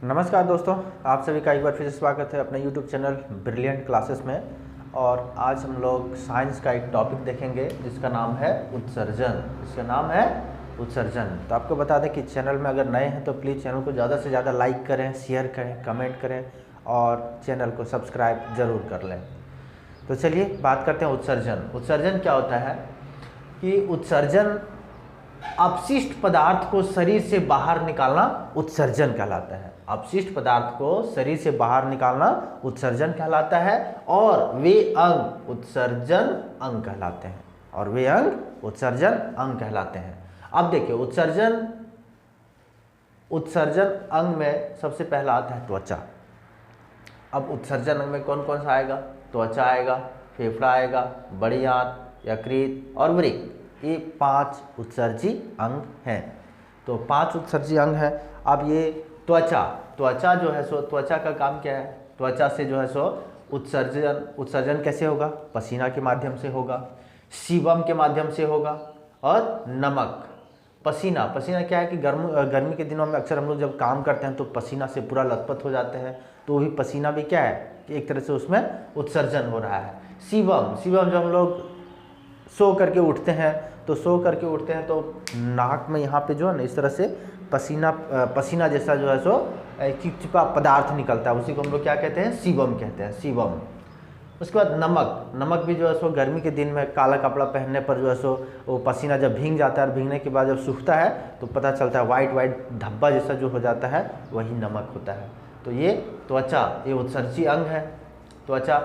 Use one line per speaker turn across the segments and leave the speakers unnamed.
नमस्कार दोस्तों, आप सभी का एक बार फिर से स्वागत है अपने YouTube चैनल ब्रिलियंट क्लासेस में। और आज हम लोग साइंस का एक टॉपिक देखेंगे जिसका नाम है उत्सर्जन। इसका नाम है उत्सर्जन। तो आपको बता दें कि चैनल में अगर नए हैं तो प्लीज़ चैनल को ज़्यादा से ज़्यादा लाइक करें, शेयर करें, कमेंट करें और चैनल को सब्सक्राइब ज़रूर कर लें। तो चलिए बात करते हैं उत्सर्जन। उत्सर्जन क्या होता है कि उत्सर्जन अपशिष्ट पदार्थ को शरीर से बाहर निकालना उत्सर्जन कहलाता है। अपशिष्ट पदार्थ को शरीर से बाहर निकालना उत्सर्जन कहलाता है और वे अंग उत्सर्जन अंग कहलाते हैं। अब देखिए उत्सर्जन अंग में सबसे पहला आता है त्वचा। अब उत्सर्जन अंग में कौन कौन सा आएगा? त्वचा आएगा, फेफड़ा आएगा, बड़ी आंत, यकृत और वृक्क। ये 5 उत्सर्जी अंग हैं। तो 5 उत्सर्जी अंग हैं। अब ये त्वचा जो है सो त्वचा का काम क्या है? त्वचा से जो है सो उत्सर्जन कैसे होगा? पसीना के माध्यम से होगा, सीबम के माध्यम से होगा और नमक। पसीना क्या है कि गर्मी के दिनों में अक्सर हम लोग जब काम करते हैं तो पसीना से पूरा लथपथ हो जाते हैं, तो वही पसीना भी क्या है कि एक तरह से उसमें उत्सर्जन हो रहा है। सीबम जब हम लोग सो करके उठते हैं तो नाक में यहाँ पे जो है ना इस तरह से पसीना जैसा जो है सो चिपचिपा पदार्थ निकलता है, उसी को हम लोग क्या कहते हैं? सीबम कहते हैं, सीबम। उसके बाद नमक भी जो है सो गर्मी के दिन में काला कपड़ा पहनने पर जो है सो वो पसीना जब भीग जाता है और भीगने के बाद जब सूखता है तो पता चलता है वाइट धब्बा जैसा जो हो जाता है, वही नमक होता है। तो ये त्वचा, ये उत्सर्जी अंग है त्वचा।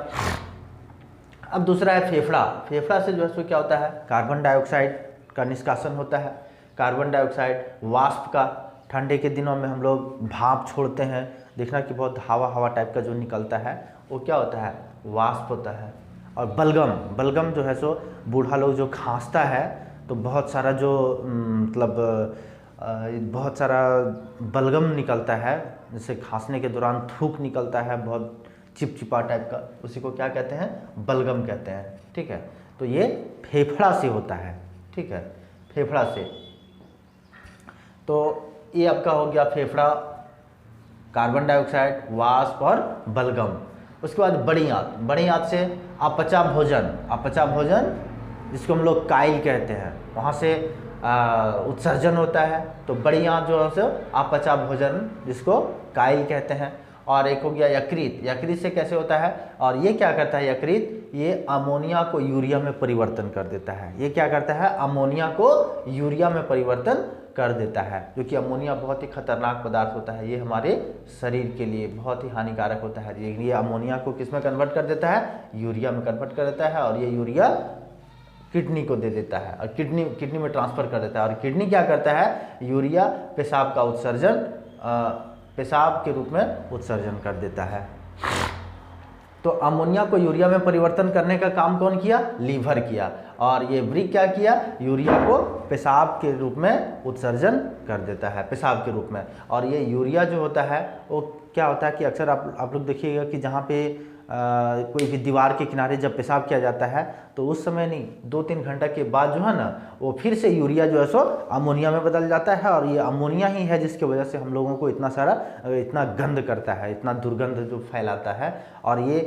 अब दूसरा है फेफड़ा से जो है सो क्या होता है? कार्बन डाइऑक्साइड का निष्कासन होता है। कार्बन डाइऑक्साइड वाष्प का, ठंडे के दिनों में हम लोग भाप छोड़ते हैं, देखना कि बहुत हवा टाइप का जो निकलता है वो क्या होता है? वाष्प होता है। और बलगम जो है सो बूढ़ा लोग जो खांसता है तो बहुत सारा बहुत सारा बलगम निकलता है, जैसे खांसने के दौरान थूक निकलता है बहुत चिपचिपा टाइप का, उसी को क्या कहते हैं? बलगम कहते हैं। ठीक है, तो ये फेफड़ा से होता है। ठीक है, फेफड़ा से। तो ये आपका हो गया फेफड़ा, कार्बन डाइऑक्साइड, वाष्प और बलगम। उसके बाद बड़ी आंत से अपचा भोजन जिसको हम लोग काइल कहते हैं, वहाँ से उत्सर्जन होता है। तो बड़ी आंत जो है सो अपचा भोजन जिसको काइल कहते हैं। और एक हो गया यकृत से कैसे होता है? और ये क्या करता है यकृत? ये अमोनिया को यूरिया में परिवर्तन कर देता है। ये क्या करता है? अमोनिया को यूरिया में परिवर्तन कर देता है, जो कि अमोनिया बहुत ही खतरनाक पदार्थ होता है। ये हमारे शरीर के लिए बहुत ही हानिकारक होता है। ये अमोनिया को किस में कन्वर्ट कर देता है? यूरिया में कन्वर्ट कर देता है। और ये यूरिया किडनी को दे देता है और किडनी में ट्रांसफ़र कर देता है। और किडनी क्या करता है? यूरिया पेशाब के रूप में उत्सर्जन कर देता है। तो अमोनिया को यूरिया में परिवर्तन करने का काम कौन किया? लीवर किया। और ये वृक्क क्या किया? यूरिया को पेशाब के रूप में उत्सर्जन कर देता है, पेशाब के रूप में। और ये यूरिया जो होता है वो क्या होता है कि अक्सर आप लोग देखिएगा कि जहाँ पे कोई भी दीवार के किनारे जब पेशाब किया जाता है तो उस समय नहीं, 2-3 घंटा के बाद जो है ना वो फिर से यूरिया जो है सो अमोनिया में बदल जाता है। और ये अमोनिया ही है जिसकी वजह से हम लोगों को इतना गंद करता है, इतना दुर्गंध जो फैलाता है। और ये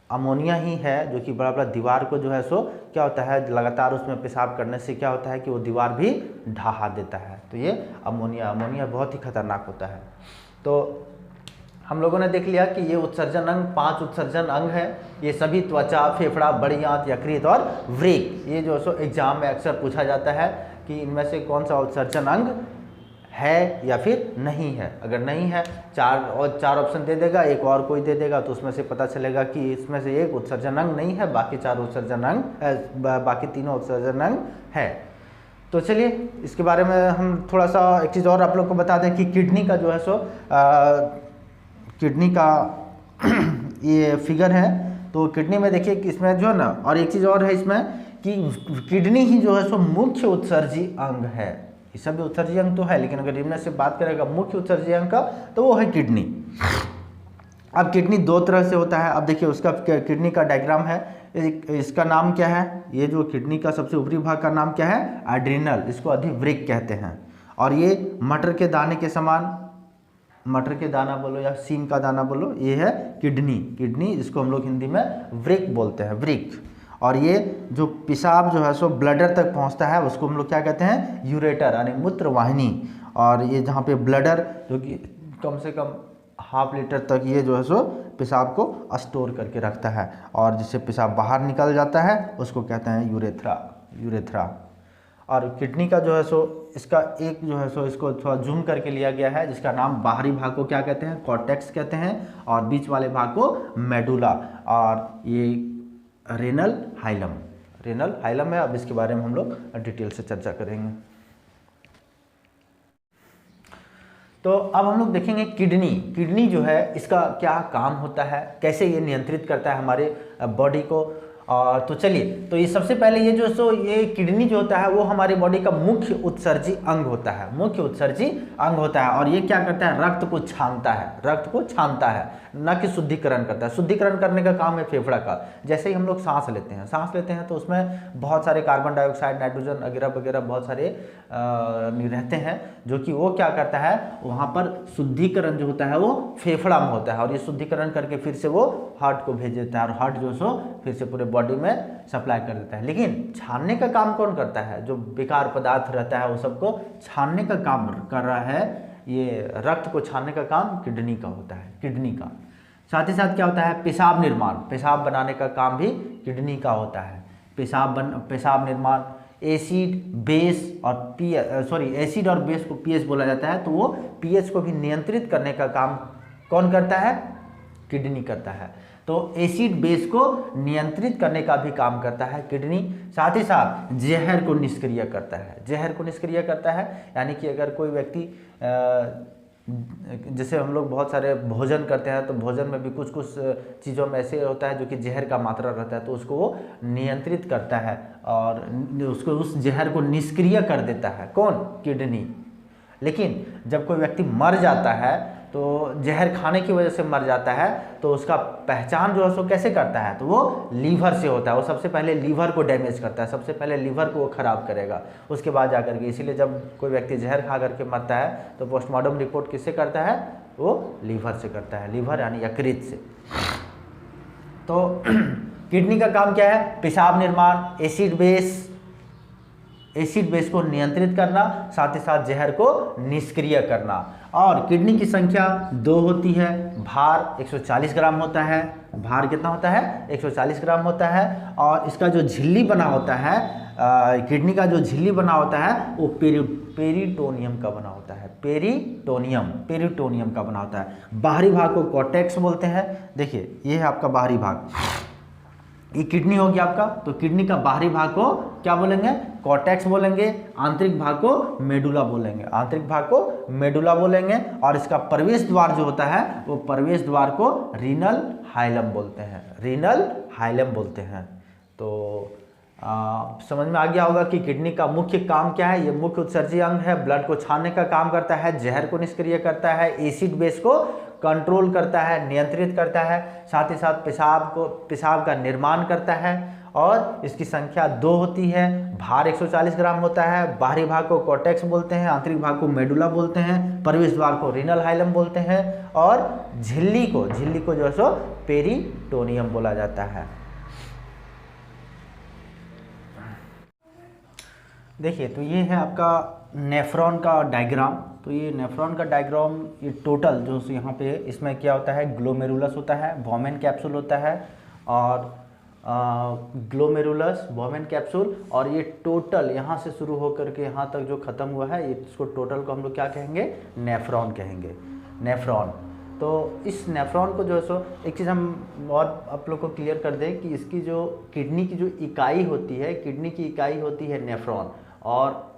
अमोनिया ही है जो कि बड़ा दीवार को जो है सो क्या होता है, लगातार उसमें पेशाब करने से क्या होता है कि वो दीवार भी ढहा देता है। तो ये अमोनिया बहुत ही खतरनाक होता है। तो हम लोगों ने देख लिया कि ये उत्सर्जन अंग 5 उत्सर्जन अंग है। ये सभी त्वचा, फेफड़ा, बड़ी आंत, यकृत और वृक्क। ये जो सो एग्जाम में अक्सर पूछा जाता है कि इनमें से कौन सा उत्सर्जन अंग है या फिर नहीं है। अगर नहीं है, 4 ऑप्शन दे देगा, एक और कोई दे देगा, तो उसमें से पता चलेगा कि इसमें से एक उत्सर्जन अंग नहीं है, बाकी 4 उत्सर्जन अंग, बाकी तीनों उत्सर्जन अंग है। तो चलिए इसके बारे में हम थोड़ा सा एक चीज़ और आप लोग को बता दें कि किडनी का जो है सो किडनी का ये फिगर है। तो किडनी में देखिए कि इसमें जो है ना, और एक चीज़ और है इसमें कि किडनी ही जो है सो मुख्य उत्सर्जी अंग है। ये सब उत्सर्जी अंग तो है, लेकिन अगर इनमें से बात करेगा मुख्य उत्सर्जी अंग का तो वो है किडनी। अब किडनी 2 तरह से होता है। अब देखिए उसका किडनी का डायग्राम है। इसका नाम क्या है? ये जो किडनी का सबसे ऊपरी भाग का नाम क्या है? एड्रिनल, इसको अधिवृक्क कहते हैं। और ये मटर के दाने के समान मटर के दाना बोलो या सीम का दाना बोलो, ये है किडनी। किडनी जिसको हम लोग हिंदी में वृक्क बोलते हैं, वृक्क। और ये जो पेशाब जो है सो ब्लडर तक पहुंचता है उसको हम लोग क्या कहते हैं, यूरेटर यानी मूत्र वाहिनी। और ये जहाँ पे ब्लडर जो कि कम से कम ½ लीटर तक ये जो है सो पेशाब को स्टोर करके रखता है, और जिससे पेशाब बाहर निकल जाता है उसको कहते हैं यूरेथ्रा, यूरेथ्रा। और किडनी का जो है सो इसका एक जो है सो इसको थोड़ा जूम करके लिया गया है, जिसका नाम बाहरी भाग को क्या कहते हैं, कॉर्टेक्स कहते हैं, और बीच वाले भाग को मेडुला, और ये रेनल हाइलम, रेनल हाइलम है। अब इसके बारे में हम लोग डिटेल से चर्चा करेंगे। तो अब हम लोग देखेंगे किडनी। किडनी जो है इसका क्या काम होता है, कैसे ये नियंत्रित करता है हमारे बॉडी को। और तो चलिए, तो ये सबसे पहले ये जो सो ये किडनी जो होता है वो हमारी बॉडी का मुख्य उत्सर्जी अंग होता है, मुख्य उत्सर्जी अंग होता है। और ये क्या करता है, रक्त को छानता है, रक्त को छानता है, न कि शुद्धिकरण करता है। शुद्धिकरण करने का काम है फेफड़ा का। जैसे ही हम लोग सांस लेते हैं तो उसमें बहुत सारे कार्बन डाइऑक्साइड, नाइट्रोजन वगैरह वगैरह बहुत सारे रहते हैं, जो कि वो क्या करता है, वहाँ पर शुद्धिकरण जो होता है वो फेफड़ा में होता है, और ये शुद्धिकरण करके फिर से वो हार्ट को भेज देता है, और हार्ट जो सो फिर से पूरे बॉडी में सप्लाई कर देता है। लेकिन छानने का काम कौन करता है, जो बेकार पदार्थ रहता है वो सबको छानने का काम कर रहा है, ये रक्त को छानने का काम किडनी का होता है, किडनी का। साथ ही साथ क्या होता है, पेशाब निर्माण, पेशाब बनाने का काम भी किडनी का होता है। पेशाब निर्माण, एसिड बेस और एसिड और बेस को पीएच बोला जाता है, तो वो पीएच को भी नियंत्रित करने का काम कौन करता है, किडनी करता है। तो एसिड बेस को नियंत्रित करने का भी काम करता है किडनी। साथ ही साथ जहर को निष्क्रिय करता है, जहर को निष्क्रिय करता है, यानी कि अगर कोई व्यक्ति जैसे हम लोग बहुत सारे भोजन करते हैं, तो भोजन में भी कुछ कुछ चीज़ों में ऐसे होता है जो कि जहर का मात्रा रहता है, तो उसको वो नियंत्रित करता है और उसको उस जहर को निष्क्रिय कर देता है, कौन, किडनी। लेकिन जब कोई व्यक्ति मर जाता है, तो जहर खाने की वजह से मर जाता है, तो उसका पहचान जो है सो कैसे करता है, तो वो लीवर से होता है। वो सबसे पहले लीवर को डैमेज करता है, सबसे पहले लीवर को वो खराब करेगा, उसके बाद जाकर के। इसीलिए जब कोई व्यक्ति जहर खा करके मरता है तो पोस्टमार्टम रिपोर्ट किससे करता है, वो लीवर से करता है, लीवर यानी यकृत से। तो किडनी का काम क्या है, पेशाब निर्माण, एसिड बेस को नियंत्रित करना, साथ ही साथ जहर को निष्क्रिय करना। और किडनी की संख्या 2 होती है, भार 140 ग्राम होता है, भार कितना होता है, 140 ग्राम होता है। और इसका जो झिल्ली बना होता है, किडनी का जो झिल्ली बना होता है वो पेरिटोनियम का बना होता है, पेरिटोनियम का बना होता है। बाहरी भाग को कॉर्टेक्स बोलते हैं। देखिए ये है आपका बाहरी भाग, ये किडनी हो गया आपका, तो किडनी का बाहरी भाग को क्या बोलेंगे, कॉर्टेक्स बोलेंगे। आंतरिक भाग को मेडुला बोलेंगे, आंतरिक भाग को मेडुला बोलेंगे। और इसका प्रवेश द्वार जो होता है वो प्रवेश द्वार को रीनल हाइलम बोलते हैं, रीनल हाइलम बोलते हैं। तो समझ में आ गया होगा कि किडनी का मुख्य काम क्या है। ये मुख्य उत्सर्जी अंग है, ब्लड को छानने का काम करता है, जहर को निष्क्रिय करता है, एसिड बेस को कंट्रोल करता है, नियंत्रित करता है, साथ ही साथ पेशाब का निर्माण करता है। और इसकी संख्या 2 होती है, भार 140 ग्राम होता है। बाहरी भाग को कॉर्टेक्स बोलते हैं, आंतरिक भाग को मेडुला बोलते हैं, प्रवेश द्वार को रीनल हाइलम बोलते हैं, और झिल्ली को जो है सो पेरिटोनियम बोला जाता है। देखिए, तो ये है आपका नेफ्रॉन का डायग्राम। तो ये नेफ्रॉन का डायग्राम, ये टोटल जो यहाँ पे इसमें क्या होता है, ग्लोमेरुलस होता है, वोमेन कैप्सूल होता है, और ग्लोमेरुलस, वोमेन कैप्सूल, और ये टोटल यहाँ से शुरू होकर के यहाँ तक जो खत्म हुआ है, ये इसको टोटल को हम लोग क्या कहेंगे, नेफ्रॉन कहेंगे, नेफ्रॉन। तो इस नेफ्रॉन को जो है सो एक चीज़ हम और आप लोग को क्लियर कर दें कि इसकी जो किडनी की जो इकाई होती है, किडनी की इकाई होती है नेफ्रॉन। और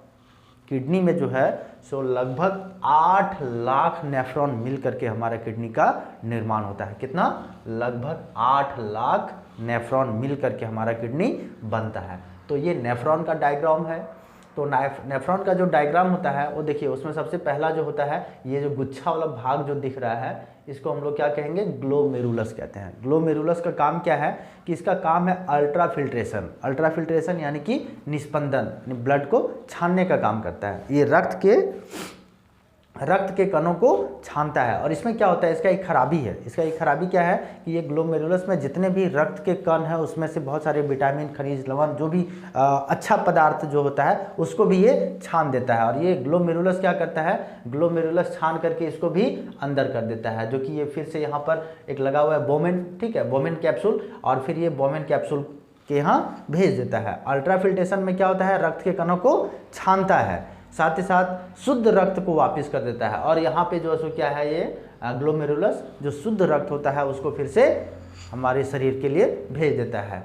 किडनी में जो है सो लगभग 8 लाख नेफ्रॉन मिल करके हमारा किडनी का निर्माण होता है। कितना, लगभग 8 लाख नेफ्रॉन मिल करके हमारा किडनी बनता है। तो ये नेफ्रॉन का डायग्राम है। तो नेफ्रॉन का जो डायग्राम होता है वो देखिए, उसमें सबसे पहला जो होता है, ये जो गुच्छा वाला भाग जो दिख रहा है, इसको हम लोग क्या कहेंगे, ग्लोमेरुलस कहते हैं। ग्लोमेरुलस का काम क्या है कि इसका काम है अल्ट्रा फिल्ट्रेशन यानी कि निस्पंदन, ब्लड को छानने का काम करता है। ये रक्त के कणों को छानता है। और इसमें क्या होता है, इसका एक खराबी है, इसका एक खराबी क्या है कि ये ग्लोमेरुलस में जितने भी रक्त के कण हैं उसमें से बहुत सारे विटामिन, खनिज, लवण, जो भी अच्छा पदार्थ जो होता है उसको भी ये छान देता है। और ये ग्लोमेरुलस क्या करता है, ग्लोमेरुलस छान करके इसको भी अंदर कर देता है, जो कि ये फिर से यहाँ पर एक लगा हुआ है बोमेन, ठीक है, बोमेन कैप्सूल, और फिर ये बोमेन कैप्सूल के यहाँ भेज देता है। अल्ट्राफिल्ट्रेशन में क्या होता है, रक्त के कणों को छानता है, साथ ही साथ शुद्ध रक्त को वापस कर देता है। और यहाँ पे जो है सो क्या है, ये ग्लोमेरुलस जो शुद्ध रक्त होता है उसको फिर से हमारे शरीर के लिए भेज देता है।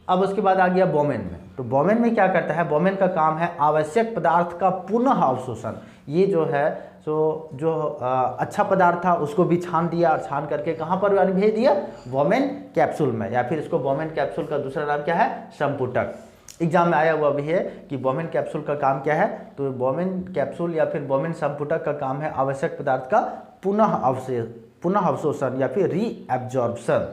अब उसके बाद आ गया बोमेन में। तो बोमेन में क्या करता है, बोमेन का काम है आवश्यक पदार्थ का पुनः अवशोषण। ये जो है सो जो अच्छा पदार्थ था उसको भी छान दिया, और छान करके कहाँ पर भेज दिया, बोमेन कैप्सूल में, या फिर इसको बोमेन कैप्सूल का दूसरा नाम क्या है, संपुटक। एग्जाम में आया हुआ भी है कि बोमेन कैप्सूल का काम क्या है, तो बोमेन कैप्सूल या फिर बोमेन संपुटक का काम है आवश्यक पदार्थ का पुनः अवशोषण या फिर रीएब्जॉर्प्शन।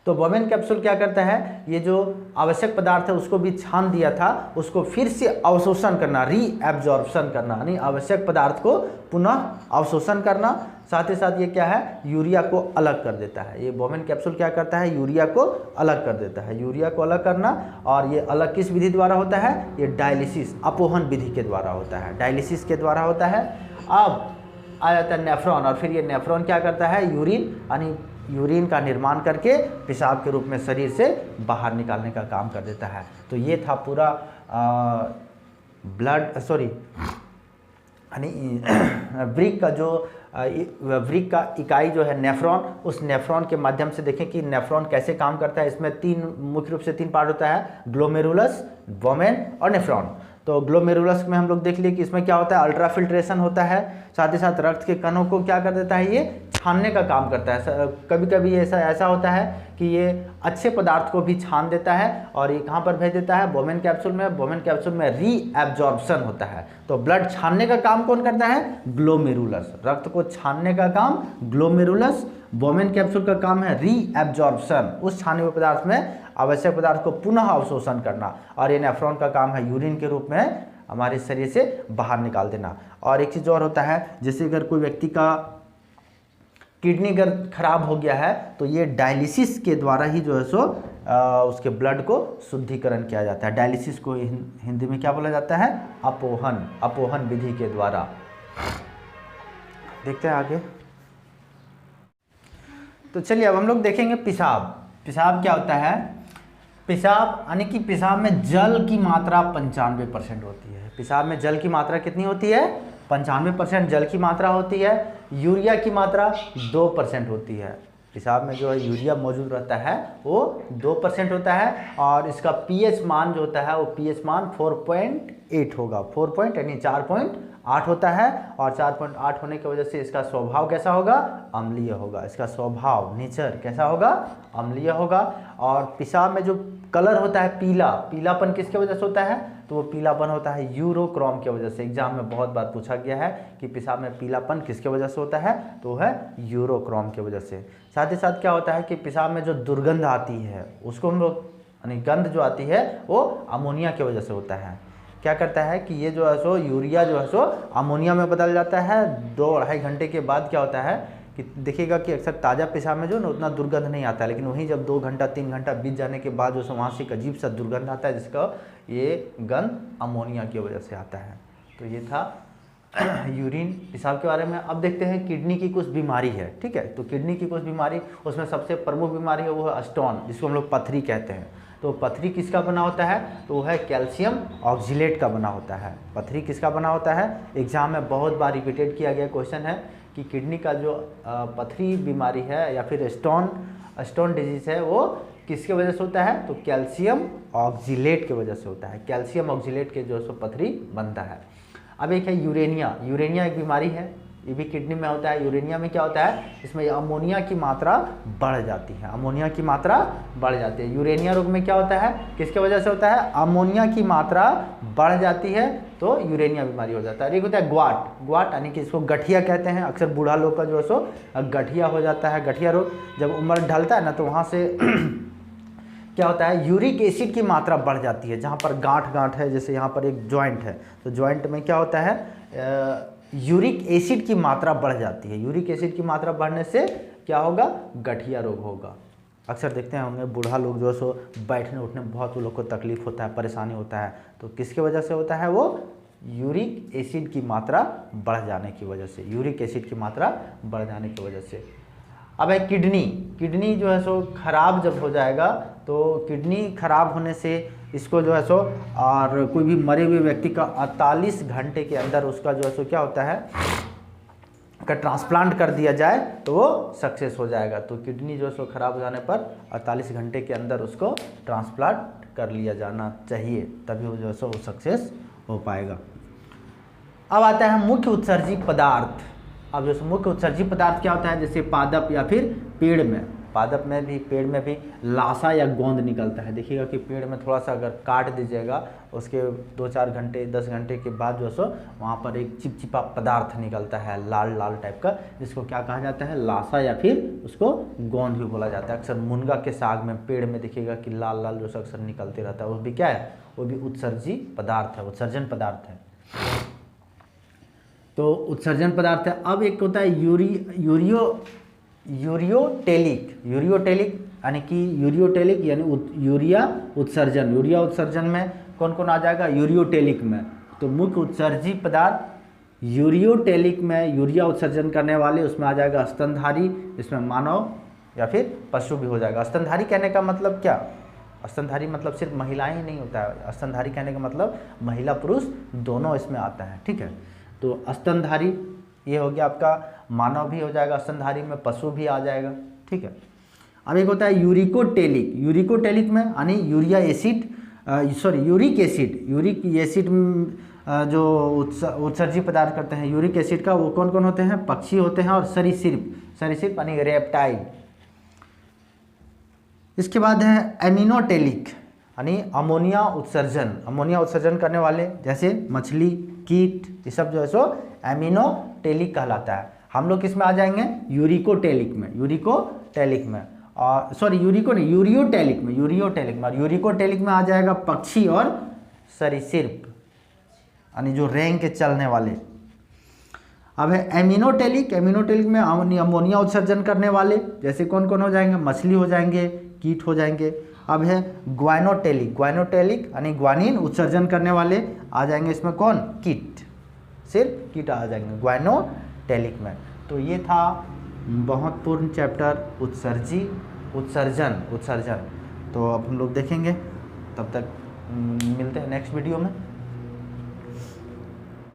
तो बोमेन कैप्सूल क्या करता है, ये जो आवश्यक पदार्थ है उसको भी छान दिया था, उसको फिर से अवशोषण करना, रीएब्जॉर्प्शन करना, यानी आवश्यक पदार्थ को पुनः अवशोषण करना। साथ ही साथ ये क्या है, यूरिया को अलग कर देता है। ये बोमेन कैप्सूल क्या करता है, यूरिया को अलग कर देता है, यूरिया को अलग करना। और ये अलग किस विधि द्वारा होता है, ये डायलिसिस, अपोहन विधि के द्वारा होता है, डायलिसिस के द्वारा होता है। अब आ जाता है नेफ्रॉन, और फिर ये नेफ्रॉन क्या करता है, यूरिन, यानी यूरिन का निर्माण करके पेशाब के रूप में शरीर से बाहर निकालने का काम कर देता है। तो ये था पूरा वृक्क का जो वृक्क का इकाई जो है नेफ्रॉन, उस नेफ्रॉन के माध्यम से देखें कि नेफ्रॉन कैसे काम करता है। इसमें मुख्य रूप से तीन पार्ट होता है, ग्लोमेरुलस, बोमेन और नेफ्रॉन। तो ग्लोमेरुलस में हम लोग देख लिए कि इसमें क्या होता है, अल्ट्राफिल्ट्रेशन होता है, साथ ही साथ रक्त के कणों को क्या कर देता है, ये छानने का काम करता है। कभी कभी ऐसा होता है कि ये अच्छे पदार्थ को भी छान देता है, और ये कहाँ पर भेज देता है, बोमेन कैप्सूल में। बोमेन कैप्सूल में रीएब्जॉर्प्शन होता है। तो ब्लड छानने का काम कौन करता है, ग्लोमेरुलस, रक्त को छानने का काम ग्लोमेरुलस। बोमेन कैप्सूल का काम है रीएब्जॉर्प्शन, उस छाने हुए पदार्थ में आवश्यक पदार्थ को पुनः अवशोषण करना। और ये नेफ्रॉन का काम है यूरिन के रूप में हमारे शरीर से बाहर निकाल देना। और एक चीज़ और होता है, जैसे अगर कोई व्यक्ति का किडनी अगर खराब हो गया है तो ये डायलिसिस के द्वारा ही जो है सो उसके ब्लड को शुद्धिकरण किया जाता है। डायलिसिस को हिंदी में क्या बोला जाता है, अपोहन, अपोहन विधि के द्वारा। देखते हैं आगे। तो चलिए अब हम लोग देखेंगे पेशाब। पेशाब क्या होता है, पेशाब यानी कि पेशाब में जल की मात्रा 95% होती है। पेशाब में जल की मात्रा कितनी होती है, 95% जल की मात्रा होती है। यूरिया की मात्रा 2% होती है। पेशाब में जो है यूरिया मौजूद रहता है वो 2% होता है। और इसका पीएच मान जो होता है वो पीएच मान 4.8 होगा, 4.8 होता है। और 4.8 होने की वजह से इसका स्वभाव कैसा होगा, अम्लीय होगा। इसका स्वभाव, नेचर कैसा होगा, अम्लीय होगा। और पेशाब में जो कलर होता है पीला, पीलापन किसके वजह से होता है, तो वो पीलापन होता है यूरोक्रोम की वजह से। एग्जाम में बहुत बार पूछा गया है कि पेशाब में पीलापन किसके वजह से होता है, तो वो है यूरोक्रोम की वजह से। साथ ही साथ क्या होता है कि पेशाब में जो दुर्गंध आती है उसको हम लोग, यानी गंध जो आती है वो अमोनिया की वजह से होता है। क्या करता है कि ये जो है सो यूरिया जो है सो अमोनिया में बदल जाता है। 2-2.5 घंटे के बाद क्या होता है कि देखिएगा कि अक्सर ताज़ा पेशाब में जो ना उतना दुर्गंध नहीं आता है, लेकिन वहीं जब 2 घंटा 3 घंटा बीत जाने के बाद जो वहाँ से एक अजीब सा दुर्गंध आता है, जिसका ये गंध अमोनिया की वजह से आता है। तो ये था यूरिन पेशाब के बारे में। अब देखते हैं किडनी की कुछ बीमारी है, ठीक है। तो किडनी की कुछ बीमारी, उसमें सबसे प्रमुख बीमारी है वो है स्टोन, जिसको हम लोग पथरी कहते हैं। तो पथरी किसका बना होता है, तो वो है कैल्शियम ऑक्जिलेट का बना होता है। पथरी किसका बना होता है, एग्जाम में बहुत बार रिपीटेड किया गया क्वेश्चन है कि किडनी का जो पथरी बीमारी है या फिर स्टोन डिजीज है वो किसके वजह से होता है, तो कैल्शियम ऑक्जिलेट की वजह से होता है। कैल्शियम ऑक्जिलेट के जो सो पथरी बनता है। अब एक है यूरेनिया। यूरेनिया एक बीमारी है, ये भी किडनी में होता है। यूरेनिया में क्या होता है, इसमें अमोनिया की मात्रा बढ़ जाती है, अमोनिया की मात्रा बढ़ जाती है। यूरेनिया रोग में क्या होता है, किसके वजह से होता है, अमोनिया की मात्रा बढ़ जाती है, तो यूरेनिया बीमारी हो जाता है। एक होता है ग्वाट, ग्वाट यानी कि इसको गठिया कहते हैं। अक्सर बूढ़ा लोग का जो है सो गठिया हो जाता है। गठिया रोग जब उम्र ढलता है ना, तो वहाँ से क्या होता है, यूरिक एसिड की मात्रा बढ़ जाती है। जहाँ पर गांठ है, जैसे यहाँ पर एक जॉइंट है, तो जॉइंट में क्या होता है, यूरिक एसिड की मात्रा बढ़ जाती है। यूरिक एसिड की मात्रा बढ़ने से क्या होगा, गठिया रोग होगा। अक्सर देखते हैं होंगे बूढ़ा लोग जो है सो बैठने उठने में बहुत लोग को तकलीफ होता है, परेशानी होता है, तो किसके वजह से होता है, वो यूरिक एसिड की मात्रा बढ़ जाने की वजह से, यूरिक एसिड की मात्रा बढ़ जाने की वजह से। अब है किडनी जो है सो खराब जब हो जाएगा, तो किडनी खराब होने से इसको जो है सो, और कोई भी मरे हुए व्यक्ति का 48 घंटे के अंदर उसका जो है सो क्या होता है, का ट्रांसप्लांट कर दिया जाए तो वो सक्सेस हो जाएगा। तो किडनी जो है सो खराब हो जाने पर 48 घंटे के अंदर उसको ट्रांसप्लांट कर लिया जाना चाहिए, तभी वो जो है सो वो सक्सेस हो पाएगा। अब आता है मुख्य उत्सर्जी पदार्थ। अब जैसे मुख्य उत्सर्जी पदार्थ क्या होता है, जैसे पादप या फिर पेड़ में, पादप में भी पेड़ में भी लाशा या गोंद निकलता है। देखिएगा कि पेड़ में थोड़ा सा अगर काट दीजिएगा, उसके 2-4 घंटे 10 घंटे के बाद जो सो वहाँ पर एक चिपचिपा पदार्थ निकलता है लाल लाल टाइप का, जिसको क्या कहा जाता है, लाशा या फिर उसको गोंद भी बोला जाता है। अक्सर मुनगा के साग में पेड़ में देखिएगा कि लाल लाल जो सो अक्सर निकलते रहता है, वो भी क्या है, वो भी उत्सर्जी पदार्थ है, उत्सर्जन पदार्थ है। तो उत्सर्जन पदार्थ है। अब एक होता है यूरियोटेलिक यानी कि यूरियोटेलिक यानी यूरिया उत्सर्जन में कौन कौन आ जाएगा, यूरियोटेलिक में। तो मुख्य उत्सर्जी पदार्थ यूरियोटेलिक में यूरिया उत्सर्जन करने वाले, उसमें आ जाएगा स्तनधारी, इसमें मानव या फिर पशु भी हो जाएगा। स्तनधारी कहने का मतलब क्या, स्तनधारी मतलब सिर्फ महिलाएं ही नहीं होता है, स्तनधारी कहने का मतलब महिला पुरुष दोनों इसमें आता है, ठीक है। तो स्तनधारी ये हो गया आपका, मानव भी हो जाएगा स्तनधारी में, पशु भी आ जाएगा, ठीक है। अब एक होता है यूरिक में यानी यूरिक एसिड जो उत्सर्जी पदार्थ करते हैं यूरिक एसिड का, वो कौन कौन होते हैं, पक्षी होते हैं और सरीसृप यानी रेप्टाइल। इसके बाद है एमिनोटेलिक यानी अमोनिया उत्सर्जन करने वाले, जैसे मछली, कीट, ये सब जो है सो एमिनोटेलिक कहलाता है। हम लोग किस में आ जाएंगे, यूरियोटेलिक में, यूरियोटेलिक में। और यूरियोटेलिक में आ जाएगा पक्षी और सरीसृप यानी जो रेंग के चलने वाले। अब है एमिनोटेलिक में अमोनिया उत्सर्जन करने वाले, जैसे कौन कौन हो जाएंगे, मछली हो जाएंगे, कीट हो जाएंगे। अब है ग्वाइनोटेलिक यानी ग्वानिन उत्सर्जन करने वाले, आ जाएंगे इसमें कौन, कीट, सिर्फ कीट आ जाएंगे ग्वाइनोटेलिक में। तो ये था महत्वपूर्ण चैप्टर उत्सर्जन। तो अब हम लोग देखेंगे, तब तक मिलते हैं नेक्स्ट वीडियो में।